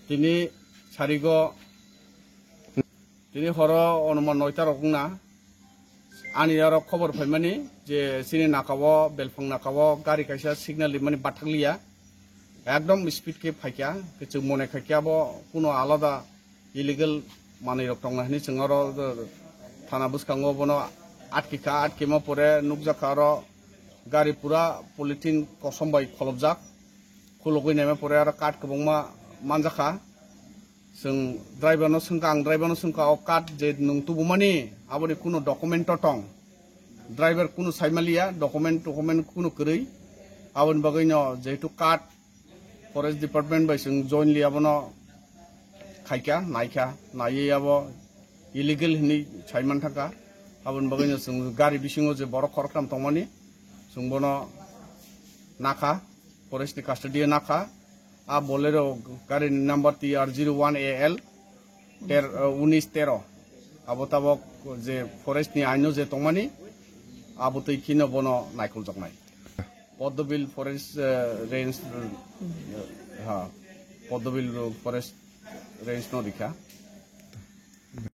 তিনি সারিগ তিনি হর অনুমান 9টা রকম না আনি আর খবর ফাইমানি যে সিনি নাকাবো বেলফাং নাকাবো গাড়ি কাইসা সিগনাল মানে বাঠালিয়া একদম স্পিড কে ফাইকা কিছু মনে খাইকাবো কোনো আলাদা ইলিগেল মানে রকম না হিনি जों আরো থানা বুসকাঙ্গো বনো আটকিমা পরে নুকজাকা আরো গাড়ি পুরা পলিথিন কসমবাই খলবজাক খুলগৈ নামে পরে আর কাট কবংमा मानजाखा जों ड्राइभारनो सोंखा आं ड्राइभारनो सोंखा अ काट जे नों तुबुमानि आबोनि कुनो डकुमेन्ट टं ड्राइभार कुनो साइमालिया डकुमेन्ट कुनो करै आबोनि बागैनो जेहेतु काट फरेस्ट डिपार्टमेन्ट बाय जों जइनलि आबोनो खाइका नायखा नायै आबो इलिगेल हिनि साइमान थाका आबोनि बागैनो जों गारि बिसिङो जे बर' खरखाम तंमानि जों बनो नाखा फरेस्टनि कास्टडि नाखा आ बोलेरो गाड़ी नंबर TR01AL 1913 आबो ताबो जे फरेस्ट नि आइनो जे तंमानि आबो तैखिनो बनो नायखल जगनाय पद्मबिल फरेस्ट रेंज हा पद्मबिल फरेस्ट रेंज नो दिखा